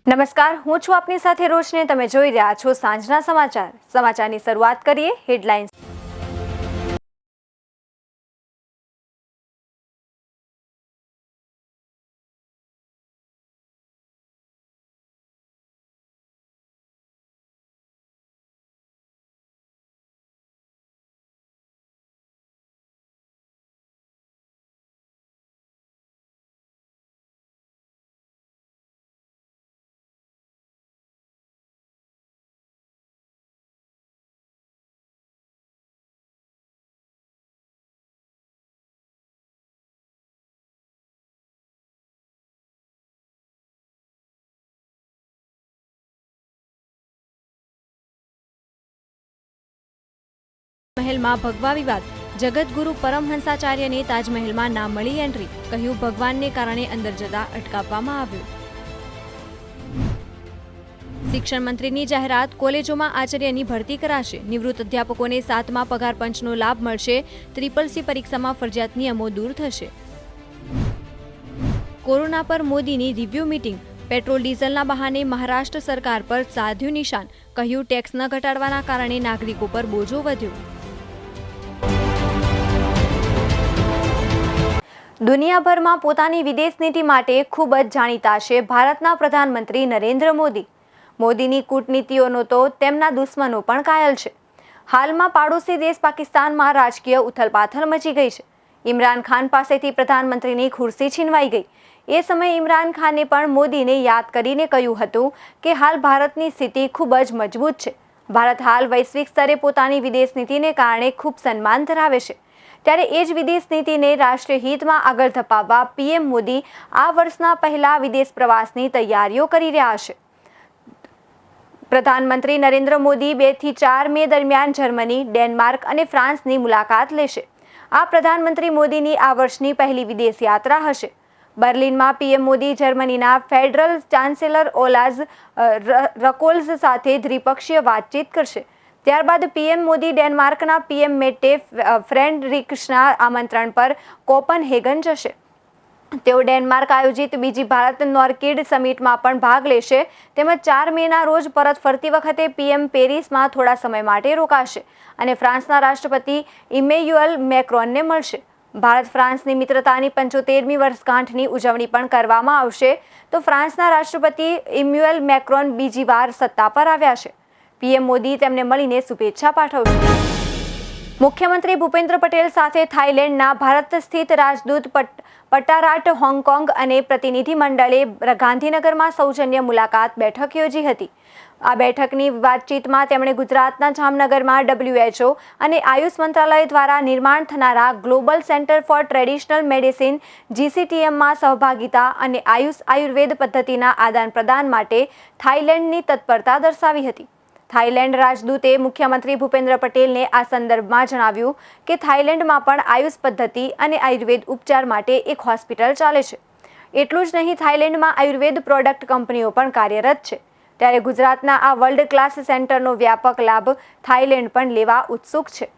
નમસ્કાર, હું છું આપની સાથે રોશની. તમે જોઈ રહ્યા છો સાંજના સમાચાર. સમાચારની શરૂઆત કરીએ હેડલાઇન્સ. મહેલમાં ભગવા વિવાદ. જગતગુરુ પરમહંસાચાર્યને તાજમહેલમાં ના મળી એન્ટ્રી. કહ્યું ભગવાનને કારણે અંદર જતા અટકાવવામાં આવ્યું. શિક્ષણ મંત્રીની જાહેરાત. કોલેજોમાં આચાર્યની ભરતી કરાશે. નિવૃત્ત અધ્યાપકોને 7મા પગાર પંચનો લાભ મળશે. CCC પરીક્ષામાં ફરજિયાત નિયમો દૂર થશે. કોરોના પર મોદીની રિવ્યુ મીટિંગ. પેટ્રોલ ડીઝલના બહાને મહારાષ્ટ્ર સરકાર પર સાધ્યું નિશાન. કહ્યું ટેક્સ ન ઘટાડવાના કારણે નાગરિકો પર બોજો વધ્યો. દુનિયાભરમાં પોતાની વિદેશ નીતિ માટે ખૂબ જ જાણીતા છે ભારતના પ્રધાનમંત્રી નરેન્દ્ર મોદી. મોદીની કૂટનીતિઓનો તો તેમના દુશ્મનો પણ કાયલ છે. હાલમાં પાડોશી દેશ પાકિસ્તાનમાં રાજકીય ઉથલપાથલ મચી ગઈ છે. ઇમરાન ખાન પાસેથી પ્રધાનમંત્રીની ખુરશી છીનવાઈ ગઈ. એ સમયે ઇમરાન ખાને પણ મોદીને યાદ કરીને કહ્યું હતું કે હાલ ભારતની સ્થિતિ ખૂબ જ મજબૂત છે. ભારત હાલ વૈશ્વિક સ્તરે પોતાની વિદેશ નીતિને કારણે ખૂબ સન્માન ધરાવે છે. ત્યારે એ જ વિદેશ નીતિને રાષ્ટ્રીય હિતમાં આગળ ધપાવવા PM મોદી આ વર્ષના પહેલા વિદેશ પ્રવાસની તૈયારીઓ કરી રહ્યા છે. પ્રધાનમંત્રી નરેન્દ્ર મોદી 2 થી 4 મે દરમિયાન જર્મની, ડેનમાર્ક અને ફ્રાન્સની મુલાકાત લેશે. આ પ્રધાનમંત્રી મોદીની આ વર્ષની પહેલી વિદેશ યાત્રા હશે. બર્લિનમાં PM મોદી જર્મનીના ફેડરલ ચાન્સેલર ઓલાઝ રકોલ્ઝ સાથે દ્વિપક્ષીય વાતચીત કરશે. ત્યારબાદ PM મોદી ડેનમાર્કના PM મેટે ફ્રેડરિક્સના આમંત્રણ પર કોપનહેગન જશે. તેઓ ડેનમાર્ક આયોજિત બીજી ભારત નોર્કિડ સમિટમાં પણ ભાગ લેશે. તેમજ 4 મેના રોજ પરત ફરતી વખતે PM પેરિસમાં થોડા સમય માટે રોકાશે અને ફ્રાન્સના રાષ્ટ્રપતિ ઇમેન્યુઅલ મેક્રોનને મળશે. ભારત ફ્રાન્સની મિત્રતાની 75મી વર્ષગાંઠની ઉજવણી પણ કરવામાં આવશે. તો ફ્રાન્સના રાષ્ટ્રપતિ ઇમેન્યુઅલ મેક્રોન બીજી વાર સત્તા પર આવ્યા છે. PM મોદી તેમને મળીને શુભેચ્છા પાઠવશે. મુખ્યમંત્રી ભૂપેન્દ્ર પટેલ સાથે થાઇલેન્ડના ભારત સ્થિત રાજદૂત પટારાટ હોંગકોંગ અને પ્રતિનિધિ મંડળે ગાંધીનગરમાં સૌજન્ય મુલાકાત બેઠક યોજી હતી. આ બેઠકની વાતચીતમાં તેમણે ગુજરાતના જામનગરમાં WHO અને આયુષ મંત્રાલય દ્વારા નિર્માણ થનારા global centre for traditional medicine GCTMમાં સહભાગિતા અને આયુર્વેદ પદ્ધતિના આદાન પ્રદાન માટે થાઇલેન્ડની તત્પરતા દર્શાવી હતી. થાઇલેન્ડ રાજદૂતે મુખ્યમંત્રી ભૂપેન્દ્ર પટેલને આ સંદર્ભમાં જણાવ્યું કે થાઇલેન્ડમાં પણ આયુષ પદ્ધતિ અને આયુર્વેદ ઉપચાર માટે એક હોસ્પિટલ ચાલે છે. એટલું જ નહીં, થાઇલેન્ડમાં આયુર્વેદ પ્રોડક્ટ કંપનીઓ પણ કાર્યરત છે. ત્યારે ગુજરાતના આ વર્લ્ડ ક્લાસ સેન્ટરનો વ્યાપક લાભ થાઇલેન્ડ પણ લેવા ઉત્સુક છે.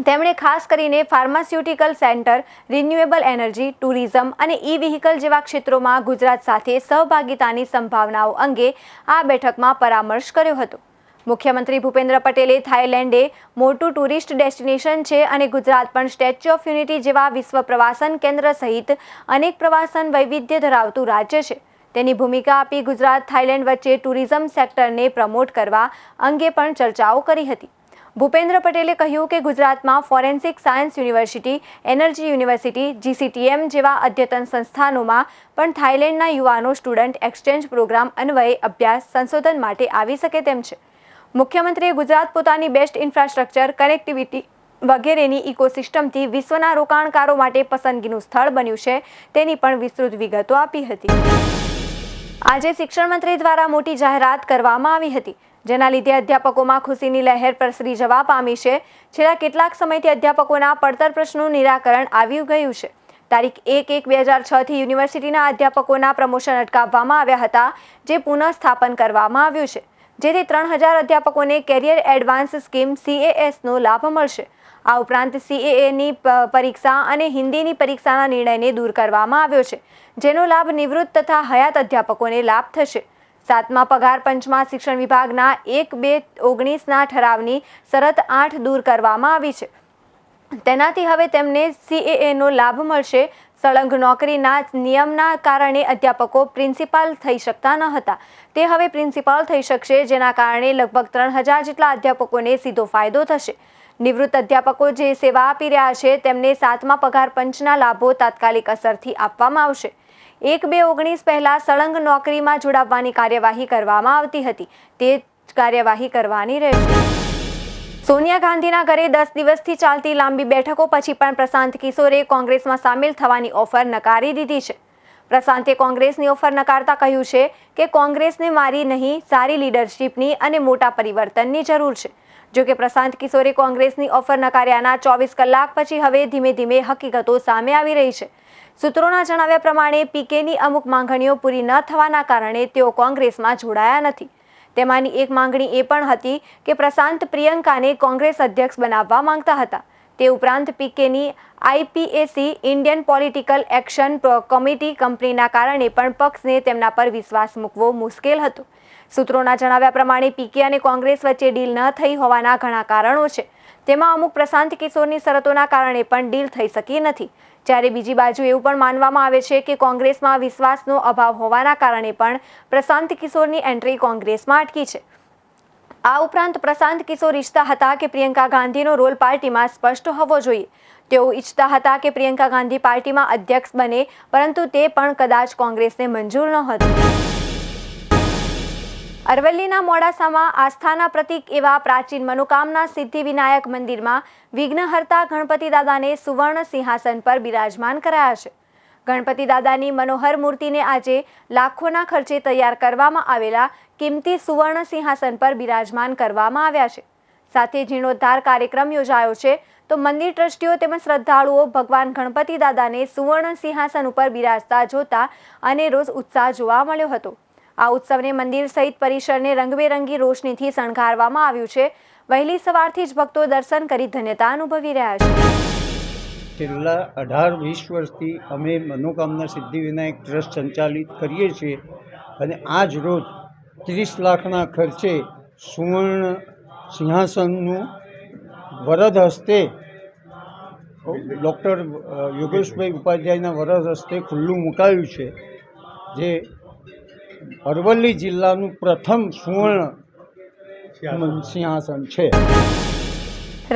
તેમણે ખાસ કરીને pharmaceutical centre, renewable energy, tourism અને E-વ્હીકલ જેવા ક્ષેત્રોમાં ગુજરાત સાથે સહભાગિતાની સંભાવનાઓ અંગે આ બેઠકમાં પરામર્શ કર્યો હતો. મુખ્યમંત્રી ભૂપેન્દ્ર પટેલે થાઇલેન્ડ એ મોટું ટુરિસ્ટ ડેસ્ટિનેશન છે અને ગુજરાત પણ સ્ટેચ્યુ ઓફ યુનિટી જેવા વિશ્વ પ્રવાસન કેન્દ્ર સહિત અનેક પ્રવાસન વૈવિધ્ય ધરાવતું રાજ્ય છે. તેની ભૂમિકા આપી ગુજરાત થાઇલેન્ડ વચ્ચે ટુરિઝમ સેક્ટરને પ્રમોટ કરવા અંગે પણ ચર્ચાઓ કરી હતી. ભૂપેન્દ્ર પટેલે કહ્યું કે ગુજરાતમાં forensic science university, energy university, GCTM જેવા અદ્યતન સંસ્થાનોમાં પણ થાઇલેન્ડના યુવાનો સ્ટુડન્ટ એક્સચેન્જ પ્રોગ્રામ અન્વયે અભ્યાસ સંશોધન માટે આવી શકે તેમ છે. મુખ્યમંત્રીએ ગુજરાત પોતાની બેસ્ટ ઇન્ફ્રાસ્ટ્રક્ચર, કનેક્ટિવિટી વગેરેની ઇકોસિસ્ટમથી વિશ્વના રોકાણકારો માટે પસંદગીનું સ્થળ બન્યું છે તેની પણ વિસ્તૃત વિગતો આપી હતી. આજે શિક્ષણ મંત્રી દ્વારા મોટી જાહેરાત કરવામાં આવી હતી, જેના લીધે અધ્યાપકોમાં ખુશીની લહેર પ્રસરી જવા પામી છે. છેલ્લા કેટલાક સમયથી અધ્યાપકોના પડતર પ્રશ્નોનું નિરાકરણ આવી ગયું છે. તારીખ 1/1/2006થી યુનિવર્સિટીના અધ્યાપકોના પ્રમોશન અટકાવવામાં આવ્યા હતા, જે પુનઃસ્થાપન કરવામાં આવ્યું છે. જેથી 3000 અધ્યાપકોને કેરિયર એડવાન્સ સ્કીમ CASનો લાભ મળશે. આ ઉપરાંત CAAની પરીક્ષા અને હિન્દીની પરીક્ષાના નિર્ણયને દૂર કરવામાં આવ્યો છે, જેનો લાભ નિવૃત્ત તથા હયાત અધ્યાપકોને લાભ થશે. 7મા પગાર પંચમાં શિક્ષણ વિભાગના 1-2-19ના ઠરાવની શરત 8 દૂર કરવામાં આવી છે. તેનાથી હવે તેમને CAAનો લાભ મળશે. સળંગ નોકરીના નિયમના કારણે અધ્યાપકો પ્રિન્સિપાલ થઈ શકતા ન હતા, તે હવે પ્રિન્સિપાલ થઈ શકશે, જેના કારણે લગભગ 3000 જેટલા અધ્યાપકોને સીધો ફાયદો થશે. નિવૃત્ત અધ્યાપકો જે સેવા આપી રહ્યા છે તેમને 7મા પગાર પંચના લાભો તાત્કાલિક અસરથી આપવામાં આવશે. 1-2-19 પહેલા સળંગ નોકરીમાં જોડાવવાની કાર્યવાહી કરવામાં આવતી હતી, તે જ કાર્યવાહી કરવાની રહેશે. સોનિયા ગાંધીના ઘરે 10 દિવસથી ચાલતી લાંબી બેઠકો પછી પણ પ્રશાંત કિશોરે કોંગ્રેસમાં સામેલ થવાની ઓફર નકારી દીધી છે. પ્રશાંતે કોંગ્રેસની ઓફર નકારતા કહ્યું છે કે કોંગ્રેસને મારી નહીં, સારી લીડરશીપની અને મોટા પરિવર્તનની જરૂર છે. જોકે પ્રશાંત કિશોરે કોંગ્રેસની ઓફર નકાર્યાના 24 કલાક પછી હવે ધીમે ધીમે હકીકતો સામે આવી રહી છે. સૂત્રોના જણાવ્યા પ્રમાણે પીકેની અમુક માંગણીઓ પૂરી ન થવાના કારણે તેઓ કોંગ્રેસમાં જોડાયા નથી. તેમાંની એક માંગણી એ પણ હતી કે પ્રશાંત પ્રિયંકાને કોંગ્રેસ અધ્યક્ષ બનાવવા માંગતા હતા. તે ઉપરાંત પીકેની IPAC Indian political action committee કંપનીના કારણે પણ પક્ષને તેમના પર વિશ્વાસ મૂકવો મુશ્કેલ હતો. સૂત્રોના જણાવ્યા પ્રમાણે પીકે અને કોંગ્રેસ વચ્ચે ડીલ ન થઈ હોવાના ઘણા કારણો છે. તેમાં અમુક પ્રશાંત કિશોરની શરતોના કારણે પણ ડીલ થઈ શકી નથી. જ્યારે બીજી બાજુ એવું પણ માનવામાં આવે છે કે કોંગ્રેસમાં વિશ્વાસનો અભાવ હોવાના કારણે પણ પ્રશાંત કિશોરની એન્ટ્રી કોંગ્રેસમાં અટકી છે. આ ઉપરાંત પ્રશાંત કિશોર ઈચ્છતા હતા કે પ્રિયંકા ગાંધીનો રોલ પાર્ટીમાં સ્પષ્ટ હોવો જોઈએ. તેઓ ઈચ્છતા હતા કે પ્રિયંકા ગાંધી પાર્ટીમાં અધ્યક્ષ બને, પરંતુ તે પણ કદાચ કોંગ્રેસને મંજૂર ન હતું. અરવલ્લીના મોડાસામાં આસ્થાના પ્રતીક એવા પ્રાચીન મનોકામના સિદ્ધિવિનાયક મંદિરમાં વિઘ્નહર્તા ગણપતિ દાદાને સુવર્ણ સિંહાસન પર બિરાજમાન કરાયા છે. ગણપતિ દાદાની મનોહર મૂર્તિને આજે લાખોના ખર્ચે તૈયાર કરવામાં આવેલા કિંમતી સુવર્ણ સિંહાસન પર બિરાજમાન કરવામાં આવ્યા છે. સાથે જીર્ણોદ્ધાર કાર્યક્રમ યોજાયો છે, તો મંદિર ટ્રસ્ટીઓ તેમજ શ્રદ્ધાળુઓ ભગવાન ગણપતિ દાદાને સુવર્ણ સિંહાસન ઉપર બિરાજતા જોતા અનેરોજ ઉત્સાહ જોવા મળ્યો હતો. આ ઉત્સવને મંદિર સહિત પરિસરને રંગબેરંગી રોશનીથી શણગારવામાં આવ્યું છે. વહેલી સવારથી જ ભક્તો દર્શન કરી ધન્યતા અનુભવી રહ્યા છે. છેલ્લા 18-20 વર્ષથી અમે મનોકામના સિદ્ધિવિનાયક ટ્રસ્ટ સંચાલિત કરીએ છીએ અને આજ રોજ 30 લાખના ખર્ચે સુવર્ણ સિંહાસનનું વરદ હસ્તે ડૉક્ટર યોગેશભાઈ ઉપાધ્યાયના વરદ હસ્તે ખુલ્લું મુકાયું છે, જે અરવલ્લી જિલ્લાનું પ્રથમ સુવર્ણ સિંહાસન છે.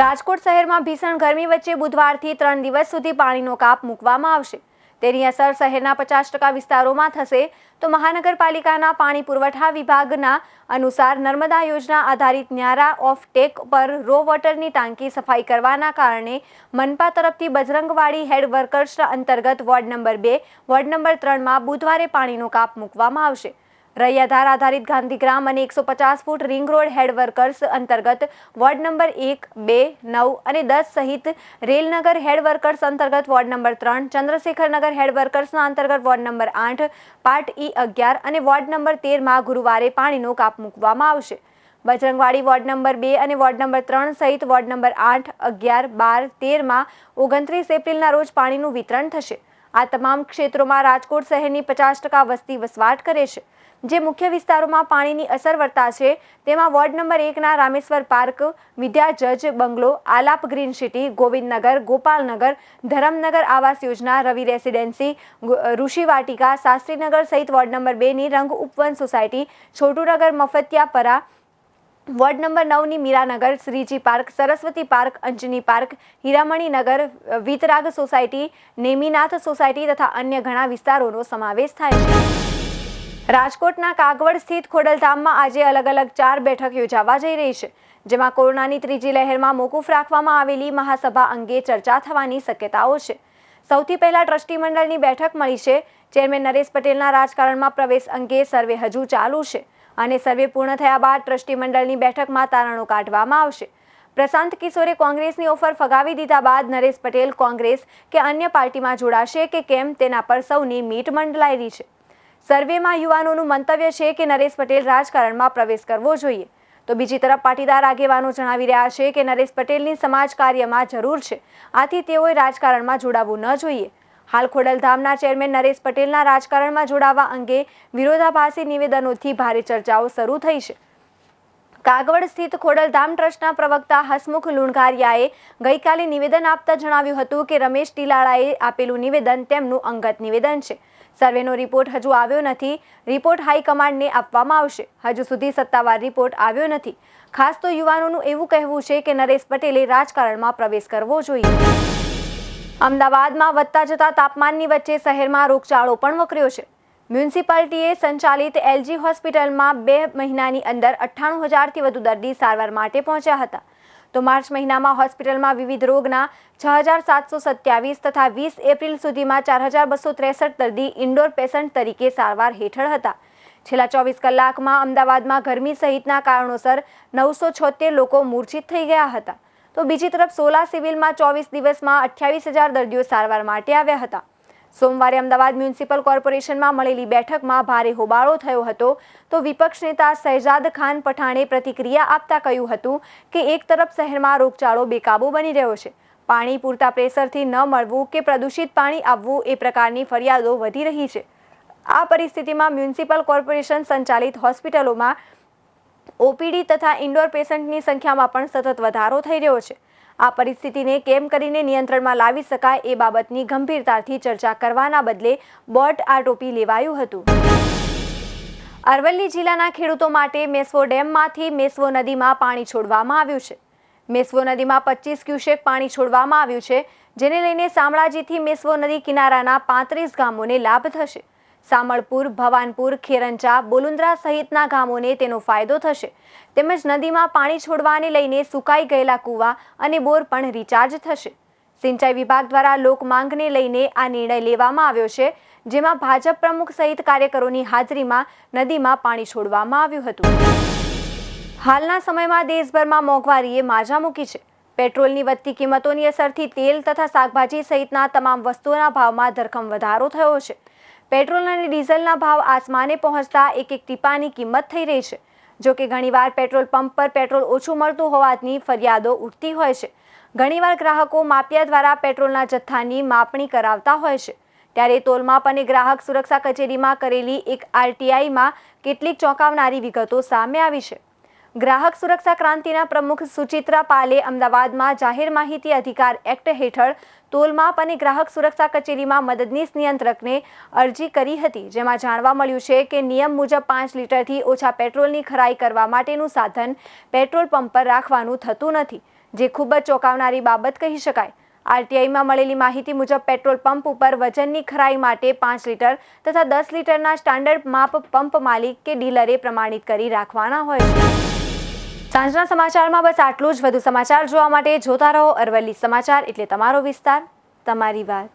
રાજકોટ શહેરમાં ભીષણ ગરમી વચ્ચે બુધવારથી 3 દિવસ સુધી પાણીનો કાપ મૂકવામાં આવશે. તેની અસર શહેરના 50% વિસ્તારોમાં થશે. તો મહાનગરપાલિકાના પાણી પુરવઠા વિભાગના અનુસાર નર્મદા યોજના આધારિત ન્યારા ઓફ ટેક પર રો વોટરની ટાંકી સફાઈ કરવાના કારણે મનપા તરફથી બજરંગવાડી હેડ વર્કર્સ અંતર્ગત વોર્ડ નંબર 2, વોર્ડ નંબર 3માં બુધવારે પાણીનો કાપ મૂકવામાં આવશે. રૈયાધાર આધારિત ગાંધીગ્રામ અને 150 ફૂટ રિંગ રોડ હેડ વર્કર્સ અંતર્ગત વોર્ડ નંબર 1, 2, 9 અને 10 સહિત રેલનગર હેડ વર્કર્સ અંતર્ગત વોર્ડ નંબર 3, ચંદ્રશેખરનગર હેડ વર્કર્સના અંતર્ગત વોર્ડ નંબર 8, પાર્ટ E11 અને વોર્ડ નંબર 13માં ગુરુવારે પાણીનો કાપ મૂકવામાં આવશે. બજરંગવાડી વોર્ડ નંબર 2 અને વોર્ડ નંબર 3 સહિત વોર્ડ નંબર 8, 11, 12, 13માં 29 એપ્રિલના રોજ પાણીનું વિતરણ થશે. આ તમામ ક્ષેત્રોમાં રાજકોટ શહેરની 50% વસ્તી વસવાટ કરે છે. જે મુખ્ય વિસ્તારોમાં પાણીની અસર વર્તાશે તેમાં વોર્ડ નંબર 1ના રામેશ્વર પાર્ક, વિદ્યા જજ બંગલો, આલાપ ગ્રીન સિટી, ગોવિંદનગર, ગોપાલનગર, ધરમનગર આવાસ યોજના, રવિ રેસિડેન્સી, ઋષિવાટિકા, શાસ્ત્રીનગર સહિત વોર્ડ નંબર 2ની Rang Upvan society, Chhotunagar, Maftiyapara, ward number 9ની Miranagar, Shriji park, Saraswati park, Anjani park, Hiramaninagar, Vitrag society, Neminath society તથા અન્ય ઘણા વિસ્તારોનો સમાવેશ થાય છે. રાજકોટના કાગવડ સ્થિત ખોડલધામમાં આજે અલગ અલગ 4 બેઠક યોજાવા જઈ રહી છે, જેમાં કોરોનાની ત્રીજી લહેરમાં મોકૂફ રાખવામાં આવેલી મહાસભા અંગે ચર્ચા થવાની શક્યતાઓ છે. સૌથી પહેલા ટ્રસ્ટી મંડળની બેઠક મળી છે. ચેરમેન નરેશ પટેલના રાજકારણમાં પ્રવેશ અંગે સર્વે હજુ ચાલુ છે અને સર્વે પૂર્ણ થયા બાદ ટ્રસ્ટી મંડળની બેઠકમાં તારણો કાઢવામાં આવશે. પ્રશાંત કિશોરે કોંગ્રેસની ઓફર ફગાવી દીધા બાદ નરેશ પટેલ કોંગ્રેસ કે અન્ય પાર્ટીમાં જોડાશે કે કેમ તેના પર સૌની મીટ મંડલાયેલી છે. સર્વેમાં યુવાનોનું મંતવ્ય છે કે નરેશ પટેલ રાજકારણમાં પ્રવેશ કરવો જોઈએ, તો બીજી તરફ પાટીદાર આગેવાનો જણાવી રહ્યા છે કે નરેશ પટેલની સમાજ કાર્યમાં જરૂર છે, આથી તેઓએ રાજકારણમાં જોડાવવું ન જોઈએ. હાલ ખોડલધામના ચેરમેન નરેશ પટેલના રાજકારણમાં જોડાવા અંગે વિરોધાભાસી નિવેદનોથી ભારે ચર્ચાઓ શરૂ થઈ છે. કાગવડ સ્થિત ખોડલધામ ટ્રસ્ટના પ્રવક્તા હસમુખ લુણકારિયાએ ગઈકાલે નિવેદન આપતા જણાવ્યું હતું કે રમેશ ટીલાળાએ આપેલું નિવેદન તેમનું અંગત નિવેદન છે. સર્વેનો રિપોર્ટ હજુ આવ્યો નથી. રિપોર્ટ હાઈકમાન્ડને આપવામાં આવશે. હજુ સુધી સત્તાવાર રિપોર્ટ આવ્યો નથી. ખાસ તો યુવાનોનું એવું કહેવું છે કે નરેશ પટેલે રાજકારણમાં પ્રવેશ કરવો જોઈએ. અમદાવાદમાં વધતા જતા તાપમાનની વચ્ચે શહેરમાં રોગચાળો પણ વકર્યો છે. મ્યુનિસિપાલિટીએ સંચાલિત એલજી હોસ્પિટલમાં 2 મહિનાની અંદર 98,000થી વધુ દર્દી સારવાર માટે પહોંચ્યા હતા. તો માર્ચ મહિનામાં હોસ્પિટલમાં વિવિધ રોગના 6,727 તથા 20 એપ્રિલ સુધીમાં 4,263 દર્દી ઇન્ડોર પેશન્ટ તરીકે સારવાર હેઠળ હતા. છેલ્લા 24 કલાકમાં અમદાવાદમાં ગરમી સહિતના કારણોસર 976 લોકો મૂર્છિત થઈ ગયા હતા. તો બીજી તરફ સોલા સિવિલમાં 24 દિવસમાં 28,000 દર્દીઓ સારવાર માટે આવ્યા હતા. સોમવારે અમદાવાદ મ્યુનિસિપલ કોર્પોરેશનમાં મળેલી બેઠકમાં ભારે હોબાળો થયો હતો. તો વિપક્ષ નેતા શહેજાદ ખાન પઠાણે પ્રતિક્રિયા આપતા કહ્યું હતું કે એક તરફ શહેરમાં રોગચાળો બેકાબૂ બની રહ્યો છે. પાણી પૂરતા પ્રેશરથી ન મળવું કે પ્રદૂષિત પાણી આવવું એ પ્રકારની ફરિયાદો વધી રહી છે. આ પરિસ્થિતિમાં મ્યુનિસિપલ કોર્પોરેશન સંચાલિત હોસ્પિટલોમાં ઓપીડી તથા ઇન્ડોર પેશન્ટની સંખ્યામાં પણ સતત વધારો થઈ રહ્યો છે. આ પરિસ્થિતિને કેમ કરીને નિયંત્રણમાં લાવી શકાય એ બાબતની ગંભીરતાથી ચર્ચા કરવાના બદલે બોટ આટોપી લેવાયું હતું. અરવલ્લી જિલ્લાના ખેડૂતો માટે મેશ્વો ડેમમાંથી મેશ્વો નદીમાં પાણી છોડવામાં આવ્યું છે. મેશ્વો નદીમાં 25 ક્યુસેક પાણી છોડવામાં આવ્યું છે, જેને લઈને શામળાજીથી મેશ્વો નદી કિનારાના 35 ગામોને લાભ થશે. સામળપુર, ભવાનપુર, ખેરંચા, બોલુંદ્રા સહિતના ગામોને તેનો ફાયદો થશે. તેમજ નદીમાં પાણી છોડવાને લઈને સુકાઈ ગયેલા કૂવા અને બોર પણ રિચાર્જ થશે. સિંચાઈ વિભાગ દ્વારા લોકમાંગને લઈને આ નિર્ણય લેવામાં આવ્યો છે, જેમાં ભાજપ પ્રમુખ સહિત કાર્યકરોની હાજરીમાં નદીમાં પાણી છોડવામાં આવ્યું હતું. હાલના સમયમાં દેશભરમાં મોંઘવારીએ માજા મૂકી છે. પેટ્રોલની વધતી કિંમતોની અસરથી તેલ તથા શાકભાજી સહિતના તમામ વસ્તુઓના ભાવમાં ધરખમ વધારો થયો છે. પેટ્રોલ અને ડીઝલના ભાવ આસમાને પહોંચતા એક ટીપાની કિંમત થઈ રહી છે. જો કે ઘણીવાર પેટ્રોલ પંપ પર પેટ્રોલ ઓછું મળતું હોવાની ફરિયાદો ઉઠતી હોય છે. ઘણીવાર ગ્રાહકો માપિયા દ્વારા પેટ્રોલના જથ્થાની માપણી કરાવતા હોય છે. ત્યારે તોલમાપ અને ગ્રાહક સુરક્ષા કચેરીમાં કરેલી એક આરટીઆઈમાં કેટલીક ચોંકાવનારી વિગતો સામે આવી છે. ગ્રાહક સુરક્ષા ક્રાંતિના પ્રમુખ સુચિત્રા પાલે અમદાવાદમાં જાહેર માહિતી અધિકાર એક્ટ હેઠળ તોલમાપ અને ગ્રાહક સુરક્ષા કચેરીમાં મદદનીશ નિયંત્રકને અરજી કરી હતી, જેમાં જાણવા મળ્યું છે કે નિયમ મુજબ 5 લીટરથી ઓછા પેટ્રોલની ખરાઈ કરવા માટેનું સાધન પેટ્રોલ પંપ પર રાખવાનું થતું નથી, જે ખૂબ જ ચોંકાવનારી બાબત કહી શકાય. આરટીઆઈમાં મળેલી માહિતી મુજબ પેટ્રોલ પંપ ઉપર વજનની ખરાઈ માટે 5 લીટર તથા 10 લીટરના સ્ટાન્ડર્ડ માપ પંપ માલિક કે ડીલરે પ્રમાણિત કરી રાખવાના હોય છે. સાંજના સમાચારમાં બસ આટલું જ. વધુ સમાચાર જોવા માટે જોતા રહો અરવલ્લી સમાચાર, એટલે તમારો વિસ્તાર, તમારી વાત.